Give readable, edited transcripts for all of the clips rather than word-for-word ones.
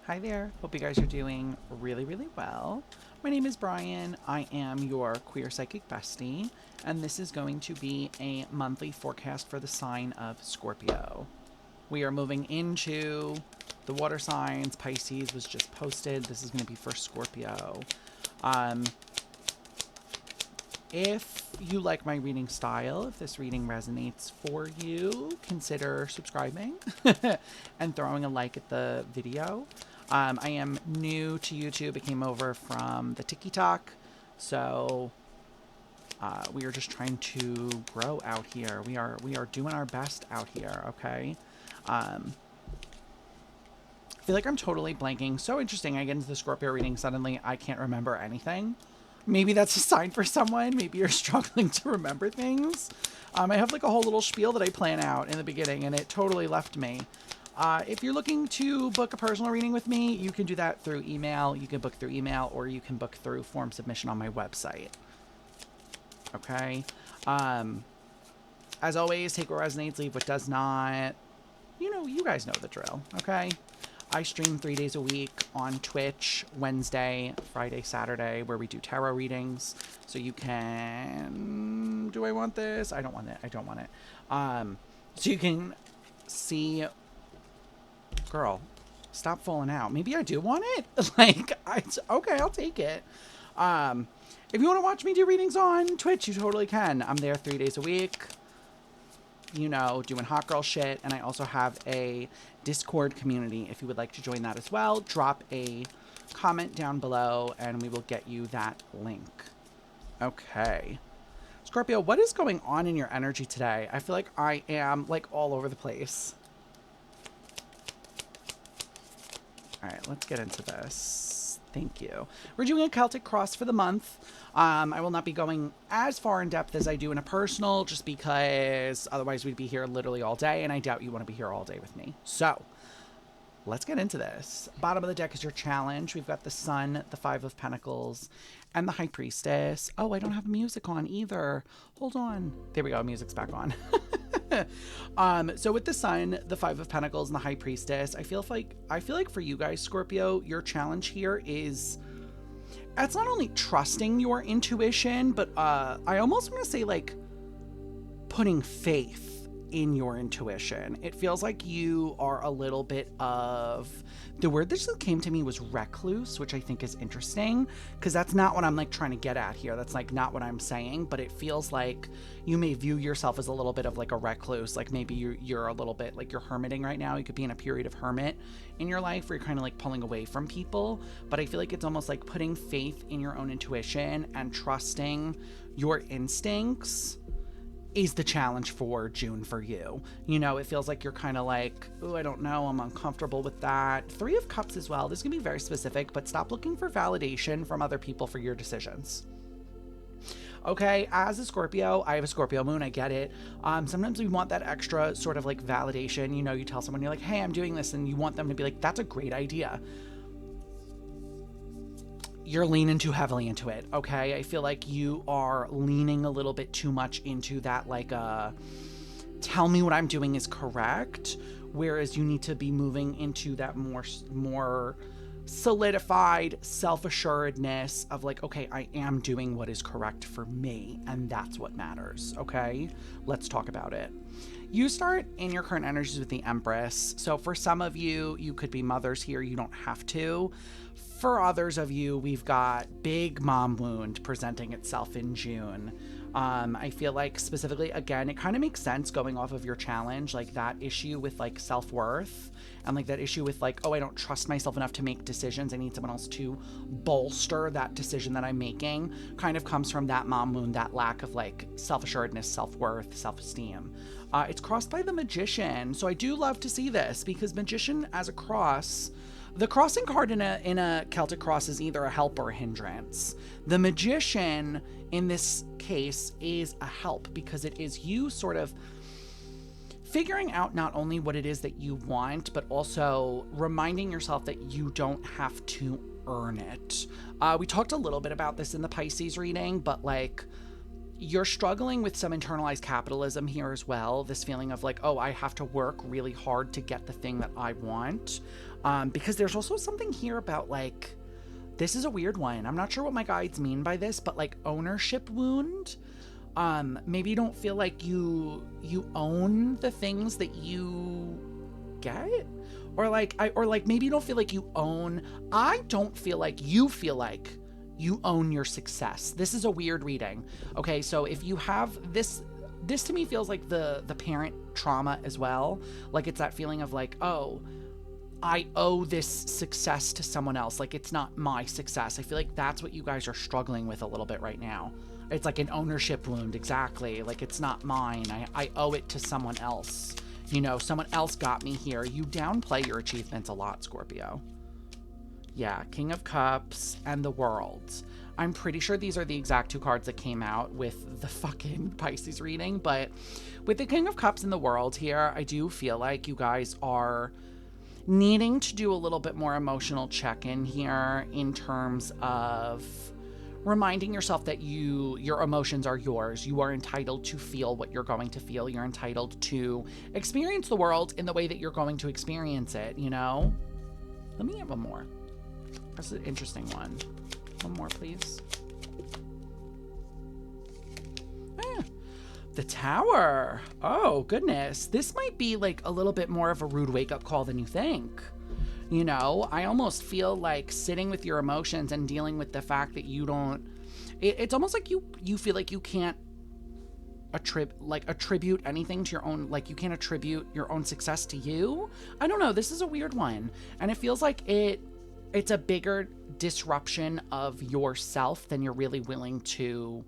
Hi there. Hope you guys are doing really, really well. My name is Brian. I am your queer psychic bestie, and this is going to be a monthly forecast for the sign of Scorpio. We are moving into the water signs. Pisces was just posted. This is going to be for Scorpio. If you like my reading style, if this reading resonates for you, consider subscribing and throwing a like at the video. I am new to YouTube. I came over from the TikTok, so we are just trying to grow out here. We are doing our best out here. Okay. I feel like I'm totally blanking. So interesting. I get into the Scorpio reading suddenly. I can't remember anything. Maybe that's a sign for someone. Maybe you're struggling to remember things. I have like a whole little spiel that I plan out in the beginning, and it totally left me. If you're looking to book a personal reading with me, you can do that through email. You can book through email, or you can book through form submission on my website. Okay. As always, take what resonates, leave what does not. You guys know the drill. Okay. I stream 3 days a week on Twitch, Wednesday, Friday, Saturday, where we do tarot readings. So you can... Do I want this? I don't want it. I don't want it. So you can see... Girl, stop falling out. Maybe I do want it. Okay, I'll take it. If you want to watch me do readings on Twitch, you totally can. I'm there 3 days a week. Doing hot girl shit. And I also have a Discord community. If you would like to join that as well, drop a comment down below and we will get you that link. Okay. Scorpio, what is going on in your energy today? I feel like I am all over the place. All right, let's get into this. Thank you. We're doing a Celtic cross for the month. I will not be going as far in depth as I do in a personal, just because otherwise we'd be here literally all day, and I doubt you want to be here all day with me. So let's get into this. Bottom of the deck is your challenge. We've got the Sun, the Five of Pentacles, and the High Priestess. Oh, I don't have music on either. Hold on. There we go. Music's back on. So with the Sun, the Five of Pentacles, and the High Priestess, I feel like for you guys, Scorpio, your challenge here is, it's not only trusting your intuition, but I almost want to say putting faith in your intuition. It feels like you are a little bit of, the word that just came to me was recluse, which I think is interesting because that's not what I'm trying to get at here. That's not what I'm saying, but it feels like you may view yourself as a little bit of a recluse. Maybe you're a little bit you're hermiting right now. You could be in a period of hermit in your life where you're kind of pulling away from people, but I feel like it's almost like putting faith in your own intuition and trusting your instincts is the challenge for June for you. It feels like you're kind of oh, I don't know, I'm uncomfortable with that. Three of Cups as well. This can be very specific, but stop looking for validation from other people for your decisions. Okay, as a Scorpio, I have a Scorpio moon, I get it. Sometimes we want that extra sort of validation. You tell someone, you're hey, I'm doing this, and you want them to be that's a great idea. You're leaning too heavily into it, okay? I feel like you are leaning a little bit too much into that, tell me what I'm doing is correct, whereas you need to be moving into that more solidified self-assuredness of okay, I am doing what is correct for me, and that's what matters, okay? Let's talk about it. You start in your current energies with the Empress. So for some of you, you could be mothers here. You don't have to. For others of you, we've got big mom wound presenting itself in June. I feel like specifically, again, it kind of makes sense going off of your challenge, that issue with self-worth and that issue with oh, I don't trust myself enough to make decisions. I need someone else to bolster that decision that I'm making, kind of comes from that mom wound, that lack of self-assuredness, self-worth, self-esteem. It's crossed by the Magician. So I do love to see this because Magician as a cross, the crossing card in a Celtic cross is either a help or a hindrance. The Magician in this case is a help because it is you sort of figuring out not only what it is that you want, but also reminding yourself that you don't have to earn it. We talked a little bit about this in the Pisces reading, but you're struggling with some internalized capitalism here as well. This feeling of oh, I have to work really hard to get the thing that I want. Because there's also something here about like, this is a weird one. I'm not sure what my guides mean by this, but like ownership wound. Maybe you don't feel like you own the things that you get, or like maybe you don't feel like you own. I don't feel like you own your success. This is a weird reading. Okay, so if you have this to me feels like the parent trauma as well. Like it's that feeling of like, oh, I owe this success to someone else. Like it's not my success. I feel like that's what you guys are struggling with a little bit right now. It's like an ownership wound. Exactly. Like it's not mine. I owe it to someone else. You know, someone else got me here. You downplay your achievements a lot, Scorpio. Yeah, King of Cups and the World. I'm pretty sure these are the exact two cards that came out with the fucking Pisces reading, but with the King of Cups and the World here, I do feel like you guys are needing to do a little bit more emotional check-in here in terms of reminding yourself that your emotions are yours. You are entitled to feel what you're going to feel. You're entitled to experience the world in the way that you're going to experience it, you know? Let me have one more. That's an interesting one. One more, please. The Tower. Oh, goodness. This might be like a little bit more of a rude wake-up call than you think. You know, I almost feel like sitting with your emotions and dealing with the fact that you don't... It's almost like you feel like you can't attribute anything to your own... Like, you can't attribute your own success to you. I don't know. This is a weird one. And it feels like it's a bigger disruption of yourself than you're really willing to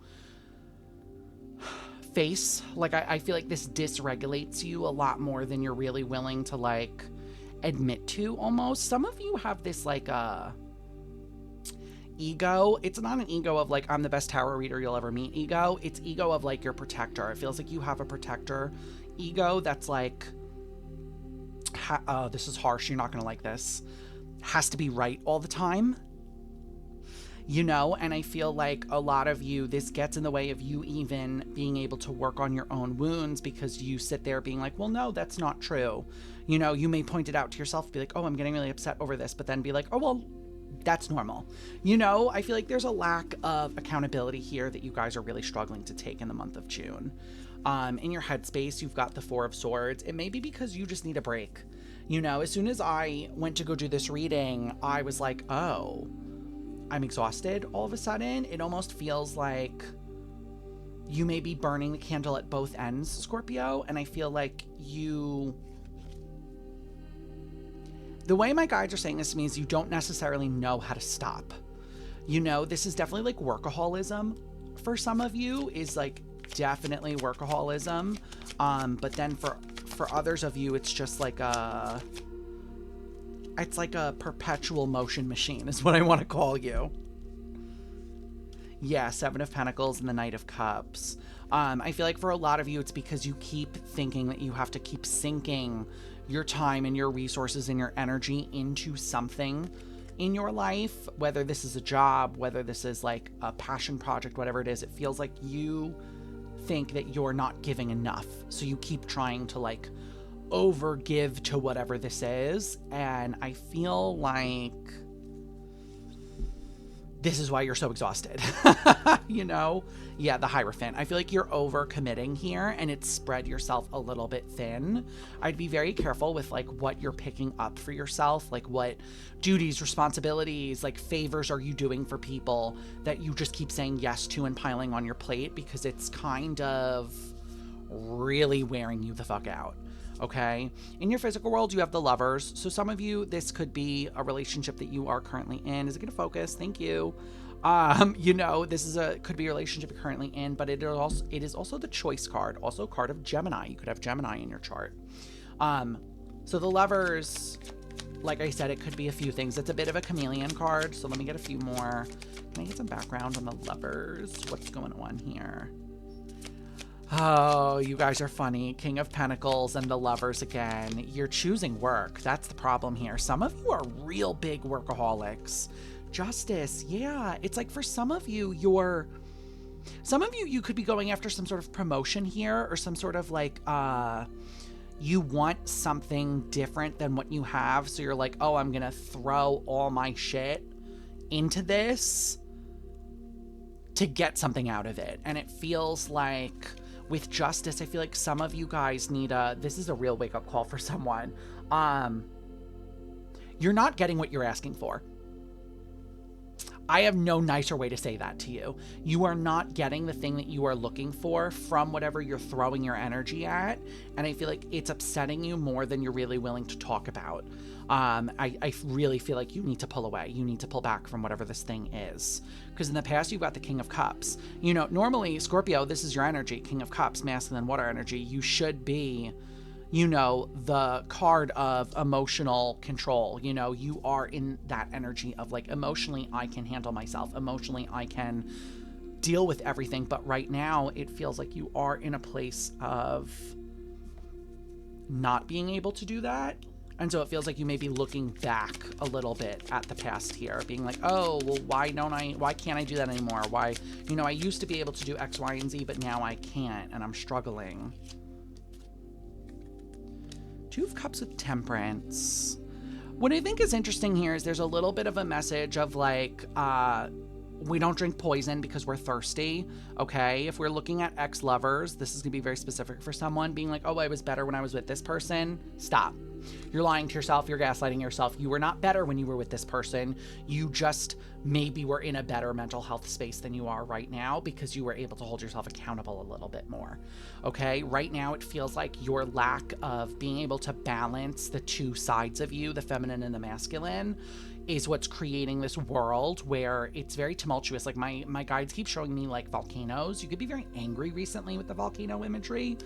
face. Like, I feel like this dysregulates you a lot more than you're really willing to, like, admit to, almost. Some of you have this, like, ego. It's not an ego of, like, I'm the best tarot reader you'll ever meet ego. It's ego of, like, your protector. It feels like you have a protector ego that's, like, this is harsh. You're not gonna like this. Has to be right all the time. You know, and I feel like a lot of you, this gets in the way of you even being able to work on your own wounds because you sit there being like, well, no, that's not true. You know, you may point it out to yourself, be like, oh, I'm getting really upset over this, but then be like, oh, well, that's normal. You know, I feel like there's a lack of accountability here that you guys are really struggling to take in the month of June. In your headspace, you've got the Four of Swords. It may be because you just need a break. You know, as soon as I went to go do this reading, I was like, oh, I'm exhausted all of a sudden. It almost feels like you may be burning the candle at both ends, Scorpio. And I feel like the way my guides are saying this to me is you don't necessarily know how to stop. You know, this is definitely like workaholism for some of you, is like definitely workaholism. But then for others of you, it's just like it's like a perpetual motion machine is what I want to call you. Yeah, Seven of Pentacles and the Knight of Cups. I feel like for a lot of you, it's because you keep thinking that you have to keep sinking your time and your resources and your energy into something in your life, whether this is a job, whether this is like a passion project, whatever it is. It feels like you think that you're not giving enough. So you keep trying to like overgive to whatever this is. And I feel like this is why you're so exhausted. You know? Yeah, the Hierophant. I feel like you're overcommitting here and it's spread yourself a little bit thin. I'd be very careful with like what you're picking up for yourself, like what duties, responsibilities, like favors are you doing for people that you just keep saying yes to and piling on your plate, because it's kind of really wearing you the fuck out. Okay. In your physical world, you have the Lovers. So some of you, this could be a relationship that you are currently in. Is it going to focus? Thank you. You know, this is could be a relationship you're currently in, but it is also the Choice card, also a card of Gemini. You could have Gemini in your chart. So the Lovers, like I said, it could be a few things. It's a bit of a chameleon card. So let me get a few more. Can I get some background on the Lovers? What's going on here? Oh, you guys are funny. King of Pentacles and the Lovers again. You're choosing work. That's the problem here. Some of you are real big workaholics. Justice. Yeah. It's like for some of you, you could be going after some sort of promotion here or some sort of like, you want something different than what you have. So you're like, oh, I'm going to throw all my shit into this to get something out of it. And it feels like with justice, I feel like some of you guys need this is a real wake up call for someone. You're not getting what you're asking for. I have no nicer way to say that to you. You are not getting the thing that you are looking for from whatever you're throwing your energy at. And I feel like it's upsetting you more than you're really willing to talk about. I really feel like you need to pull away. You need to pull back from whatever this thing is. Because in the past, you've got the King of Cups. You know, normally, Scorpio, this is your energy. King of Cups, masculine water energy. You should be, you know, the card of emotional control. You know, you are in that energy of like, emotionally, I can handle myself. Emotionally, I can deal with everything. But right now, it feels like you are in a place of not being able to do that. And so it feels like you may be looking back a little bit at the past here, being like, oh, well, why can't I do that anymore? Why, you know, I used to be able to do X, Y, and Z, but now I can't, and I'm struggling. Two of Cups with Temperance. What I think is interesting here is there's a little bit of a message of like, we don't drink poison because we're thirsty, okay? If we're looking at ex-lovers, this is gonna be very specific for someone, being like, oh, I was better when I was with this person. Stop. You're lying to yourself. You're gaslighting yourself. You were not better when you were with this person. You just maybe were in a better mental health space than you are right now because you were able to hold yourself accountable a little bit more, okay? Right now, it feels like your lack of being able to balance the two sides of you, the feminine and the masculine, is what's creating this world where it's very tumultuous. Like my guides keep showing me like volcanoes. You could be very angry recently with the volcano imagery.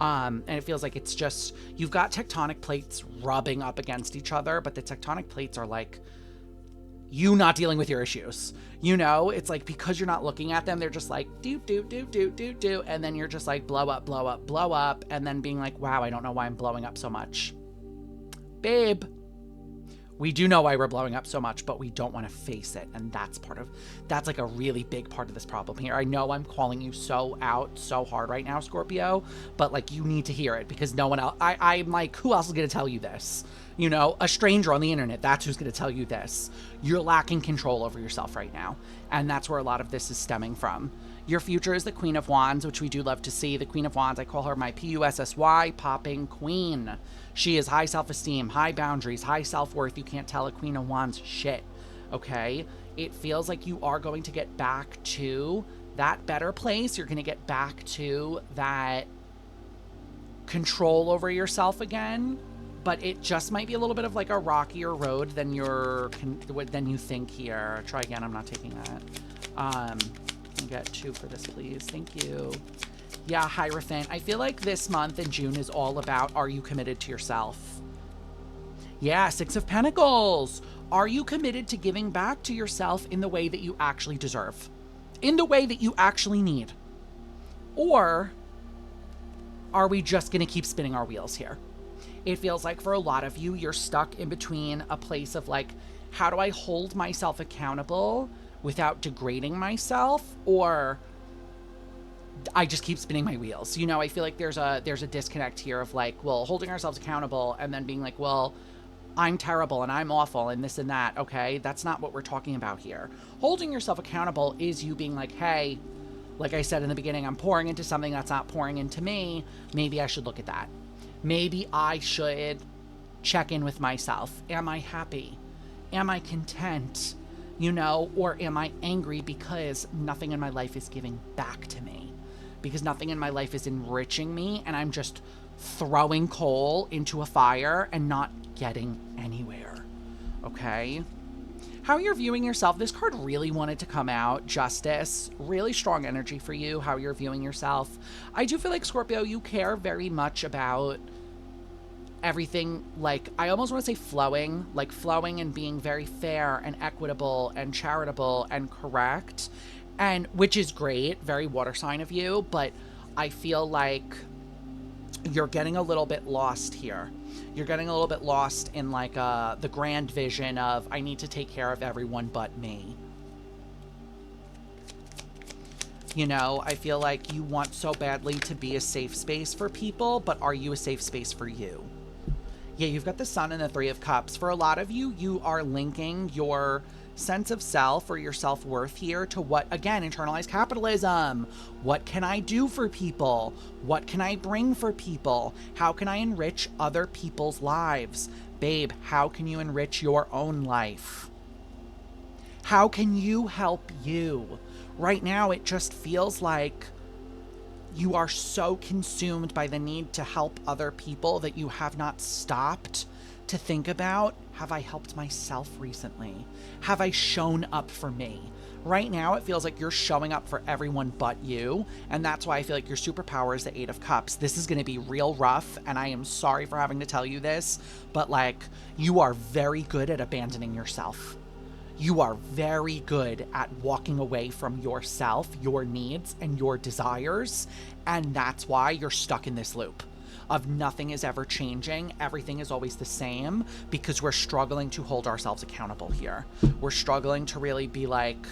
And it feels like it's just, you've got tectonic plates rubbing up against each other, but the tectonic plates are like, you not dealing with your issues. You know, it's like, because you're not looking at them, they're just like, do. And then you're just like, blow up. And then being like, wow, I don't know why I'm blowing up so much. Babe. We do know why we're blowing up so much, but we don't want to face it. And that's like a really big part of this problem here. I know I'm calling you so out so hard right now, Scorpio, but like, you need to hear it because no one else, I'm like, who else is going to tell you this? You know, a stranger on the internet, that's who's going to tell you this. You're lacking control over yourself right now. And that's where a lot of this is stemming from. Your future is the Queen of Wands, which we do love to see. The Queen of Wands, I call her my PUSSY, popping queen. She is high self-esteem, high boundaries, high self-worth. You can't tell a Queen of Wands shit, okay? It feels like you are going to get back to that better place. You're going to get back to that control over yourself again, but it just might be a little bit of like a rockier road than you think here. Try again. I'm not taking that. Can get 2 for this, please. Thank you. Yeah, Hierophant. I feel like this month in June is all about, are you committed to yourself? Yeah, 6 of Pentacles. Are you committed to giving back to yourself in the way that you actually deserve? In the way that you actually need? Or are we just going to keep spinning our wheels here? It feels like for a lot of you, you're stuck in between a place of like, how do I hold myself accountable without degrading myself, or I just keep spinning my wheels. You know, I feel like there's a disconnect here of like, well, holding ourselves accountable and then being like, well, I'm terrible and I'm awful and this and that. Okay, that's not what we're talking about here. Holding yourself accountable is you being like, hey, like I said in the beginning, I'm pouring into something that's not pouring into me. Maybe I should look at that. Maybe I should check in with myself. Am I happy? Am I content? You know, or am I angry because nothing in my life is giving back to me? Because nothing in my life is enriching me and I'm just throwing coal into a fire and not getting anywhere, okay? How you're viewing yourself, this card really wanted to come out. Justice, really strong energy for you, how you're viewing yourself. I do feel like, Scorpio, you care very much about everything, like, I almost want to say flowing, like flowing and being very fair and equitable and charitable and correct, and which is great, very water sign of you, but I feel like you're getting a little bit lost here. You're getting a little bit lost in like the grand vision of I need to take care of everyone but me. You know, I feel like you want so badly to be a safe space for people, but are you a safe space for you? Yeah, you've got the Sun and the Three of Cups. For a lot of you, you are linking your sense of self or your self-worth here to what, again, internalized capitalism. What can I do for people? What can I bring for people? How can I enrich other people's lives? Babe, how can you enrich your own life? How can you help you? Right now, it just feels like you are so consumed by the need to help other people that you have not stopped to think about, have I helped myself recently? Have I shown up for me? Right now, it feels like you're showing up for everyone but you, and that's why I feel like your superpower is the Eight of Cups. This is going to be real rough, and I am sorry for having to tell you this, but like, you are very good at abandoning yourself. You are very good at walking away from yourself, your needs, and your desires. And that's why you're stuck in this loop of nothing is ever changing. Everything is always the same because we're struggling to hold ourselves accountable here. We're struggling to really be like,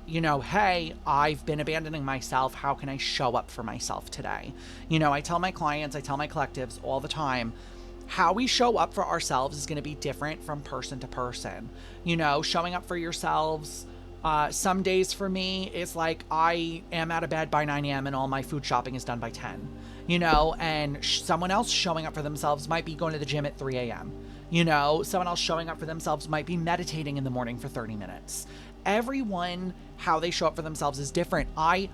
you know, hey, I've been abandoning myself. How can I show up for myself today? You know, I tell my clients, I tell my collectives all the time, how we show up for ourselves is going to be different from person to person. You know, showing up for yourselves, some days for me is like I am out of bed by 9 a.m. and all my food shopping is done by 10. You know, and someone else showing up for themselves might be going to the gym at 3 a.m. You know, someone else showing up for themselves might be meditating in the morning for 30 minutes. Everyone, how they show up for themselves is different. I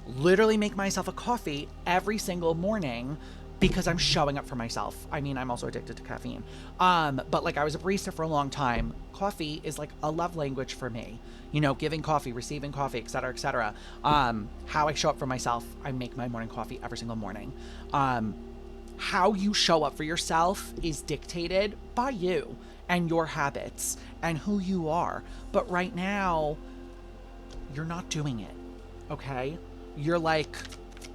literally make myself a coffee every single morning because I'm showing up for myself. I mean, I'm also addicted to caffeine. But like I was a barista for a long time. Coffee is like a love language for me. You know, giving coffee, receiving coffee, et cetera, et cetera. How I show up for myself, I make my morning coffee every single morning. How you show up for yourself is dictated by you and your habits and who you are. But right now, you're not doing it, okay? You're like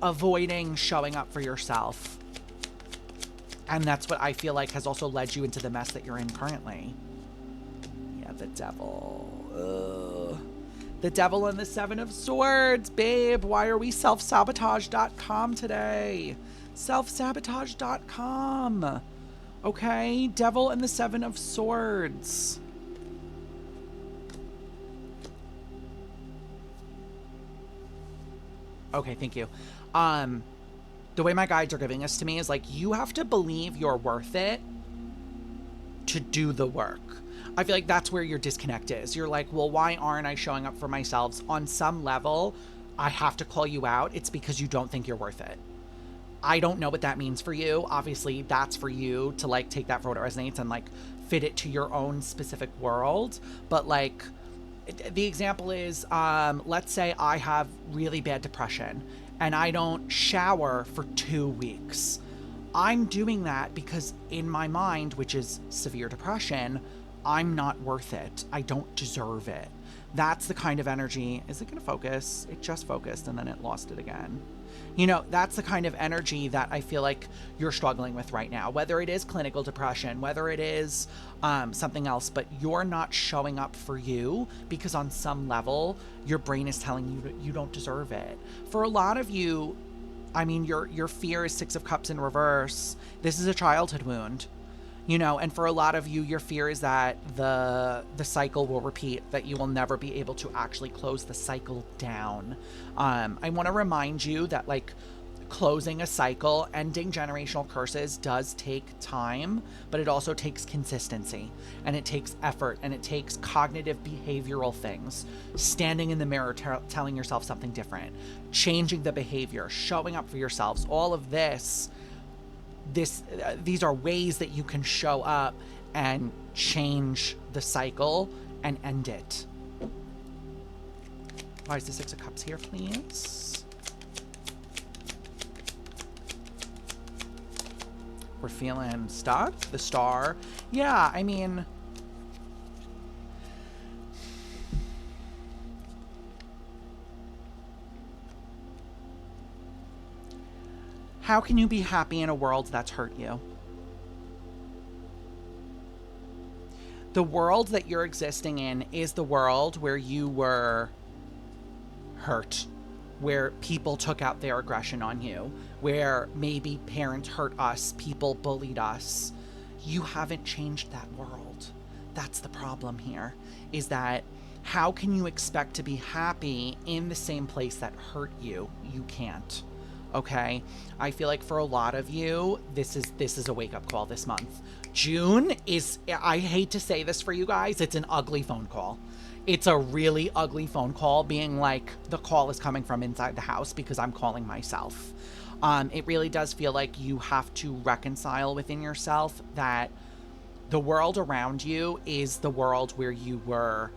avoiding showing up for yourself. And that's what I feel like has also led you into the mess that you're in currently. Yeah, the devil. Ugh. The devil and the Seven of Swords, babe. Why are we selfsabotage.com today? Selfsabotage.com. Okay, devil and the Seven of Swords. Okay, thank you. The way my guides are giving this to me is like, you have to believe you're worth it to do the work. I feel like that's where your disconnect is. You're like, well, why aren't I showing up for myself? On some level, I have to call you out. It's because you don't think you're worth it. I don't know what that means for you. Obviously, that's for you to like take that for what it resonates and like fit it to your own specific world. But like, the example is, let's say I have really bad depression and I don't shower for 2 weeks. I'm doing that because in my mind, which is severe depression, I'm not worth it. I don't deserve it. That's the kind of energy. Is it going to focus? It just focused and then it lost it again. You know, that's the kind of energy that I feel like you're struggling with right now, whether it is clinical depression, whether it is something else, but you're not showing up for you because on some level, your brain is telling you that you don't deserve it. For a lot of you, I mean, your fear is Six of Cups in reverse. This is a childhood wound. You know, and for a lot of you, your fear is that the cycle will repeat, that you will never be able to actually close the cycle down. I want to remind you that, like, closing a cycle, ending generational curses does take time, but it also takes consistency, and it takes effort, and it takes cognitive behavioral things. Standing in the mirror, telling yourself something different, changing the behavior, showing up for yourselves, all of this. These are ways that you can show up and change the cycle and end it. Why is the Six of Cups here, please? We're feeling stuck. The Star. Yeah, I mean, how can you be happy in a world that's hurt you? The world that you're existing in is the world where you were hurt, where people took out their aggression on you, where maybe parents hurt us, people bullied us. You haven't changed that world. That's the problem here, is that how can you expect to be happy in the same place that hurt you? You can't. Okay? I feel like for a lot of you, this is a wake-up call this month. June is, I hate to say this for you guys, it's an ugly phone call. It's a really ugly phone call, being like, the call is coming from inside the house because I'm calling myself. It really does feel like you have to reconcile within yourself that the world around you is the world where you were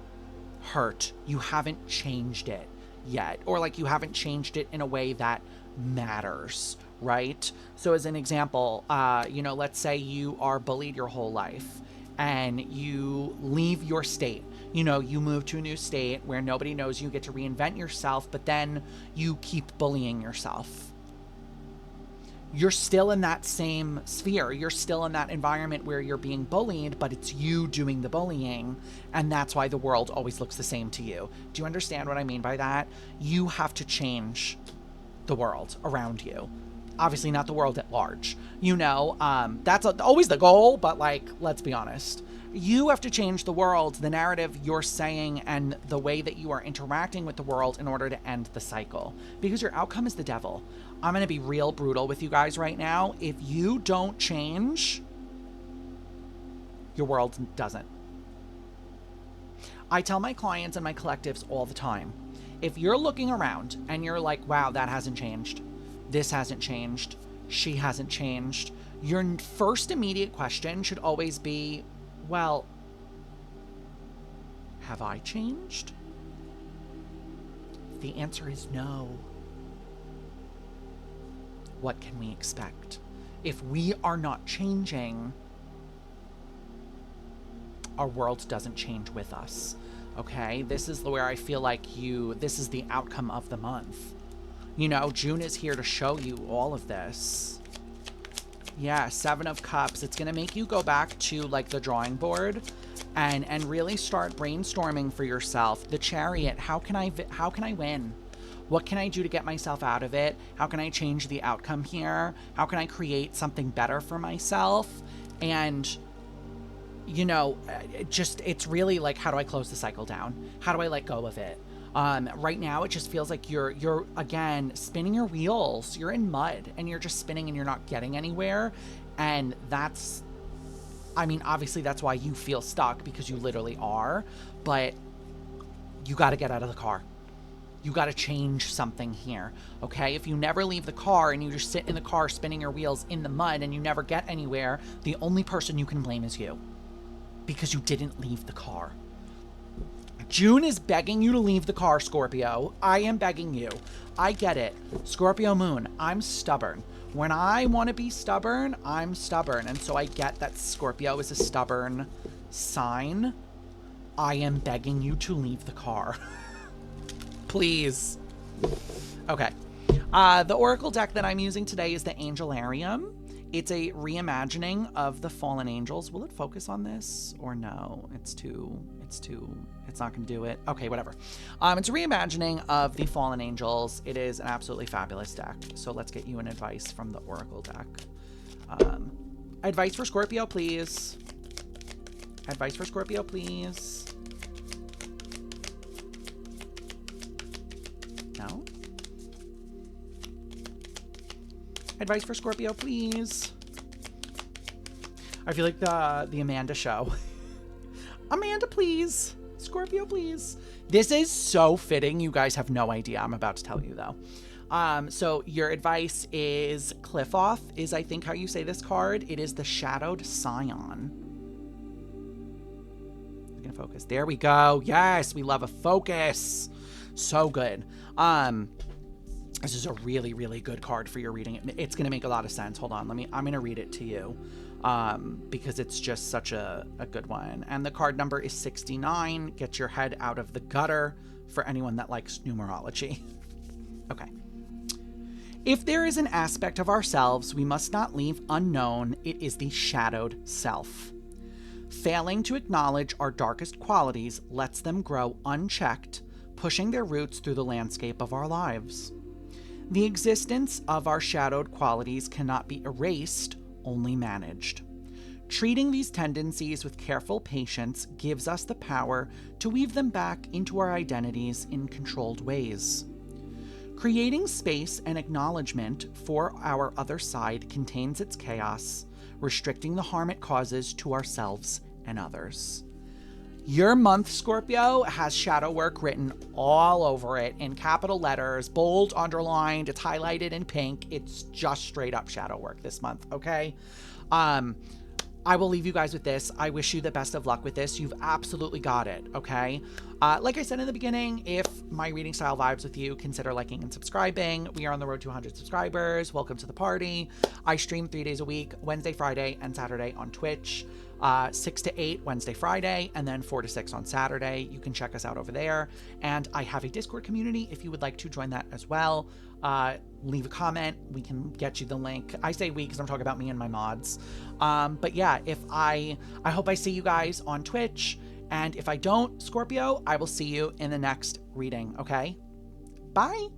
hurt. You haven't changed it yet, or like you haven't changed it in a way that matters, right? So as an example, let's say you are bullied your whole life and you leave your state. You move to a new state where nobody knows you, get to reinvent yourself, but then you keep bullying yourself. You're still in that same sphere. You're still in that environment where you're being bullied, but it's you doing the bullying, and that's why the world always looks the same to you. Do you understand what I mean by that? You have to change the world around you. Obviously not the world at large. That's always the goal, but let's be honest. You have to change the world, the narrative you're saying, and the way that you are interacting with the world in order to end the cycle. Because your outcome is the devil. I'm going to be real brutal with you guys right now. If you don't change, your world doesn't. I tell my clients and my collectives all the time, if you're looking around and you're like, wow, that hasn't changed, this hasn't changed, she hasn't changed, your first immediate question should always be, well, have I changed? The answer is no. What can we expect? If we are not changing, our world doesn't change with us. Okay? This is where I feel like this is the outcome of the month. June is here to show you all of this. Yeah, 7 of Cups. It's going to make you go back to the drawing board and really start brainstorming for yourself. The Chariot, how can I win? What can I do to get myself out of it? How can I change the outcome here? How can I create something better for myself? And it's really how do I close the cycle down? How do I let go of it? Right now, it just feels like you're again spinning your wheels. You're in mud and you're just spinning and you're not getting anywhere. And obviously that's why you feel stuck, because you literally are, but you got to get out of the car. You got to change something here. Okay. If you never leave the car and you just sit in the car spinning your wheels in the mud and you never get anywhere, the only person you can blame is you, because you didn't leave the car. June is begging you to leave the car, Scorpio. I am begging you. I get it. Scorpio moon, I'm stubborn. When I want to be stubborn, I'm stubborn. And so I get that Scorpio is a stubborn sign. I am begging you to leave the car. Please. Okay. The Oracle deck that I'm using today is the Angelarium. It's a reimagining of the fallen angels. Will it focus on this or no? It's not going to do it. Okay, whatever. It's a reimagining of the fallen angels. It is an absolutely fabulous deck. So let's get you an advice from the Oracle deck. Advice for Scorpio, please. Advice for Scorpio, please. No? Advice for Scorpio, please. I feel like the Amanda show. Amanda, please. Scorpio, please. This is so fitting. You guys have no idea. I'm about to tell you, though. So your advice is Cliffoff is, I think, how you say this card. It is the Shadowed Scion. We're going to focus. There we go. Yes, we love a focus. So good. This is a really, really good card for your reading. It's going to make a lot of sense. Hold on. I'm going to read it to you. Because it's just such a good one. And the card number is 69. Get your head out of the gutter, for anyone that likes numerology. Okay. If there is an aspect of ourselves we must not leave unknown, it is the shadowed self. Failing to acknowledge our darkest qualities lets them grow unchecked, pushing their roots through the landscape of our lives. The existence of our shadowed qualities cannot be erased, only managed. Treating these tendencies with careful patience gives us the power to weave them back into our identities in controlled ways. Creating space and acknowledgement for our other side contains its chaos, restricting the harm it causes to ourselves and others. Your month, Scorpio, has shadow work written all over it in capital letters, bold, underlined, it's highlighted in pink. It's just straight up shadow work this month, okay? I will leave you guys with this. I wish you the best of luck with this. You've absolutely got it, okay? Like I said in the beginning, if my reading style vibes with you, consider liking and subscribing. We are on the road to 100 subscribers. Welcome to the party. I stream 3 days a week, Wednesday, Friday, and Saturday on Twitch. 6 to 8 Wednesday, Friday, and then 4 to 6 on Saturday. You can check us out over there. And I have a Discord community if you would like to join that as well. Leave a comment. We can get you the link. I say we because I'm talking about me and my mods. But yeah, if I hope I see you guys on Twitch. And if I don't, Scorpio, I will see you in the next reading. Okay? Bye.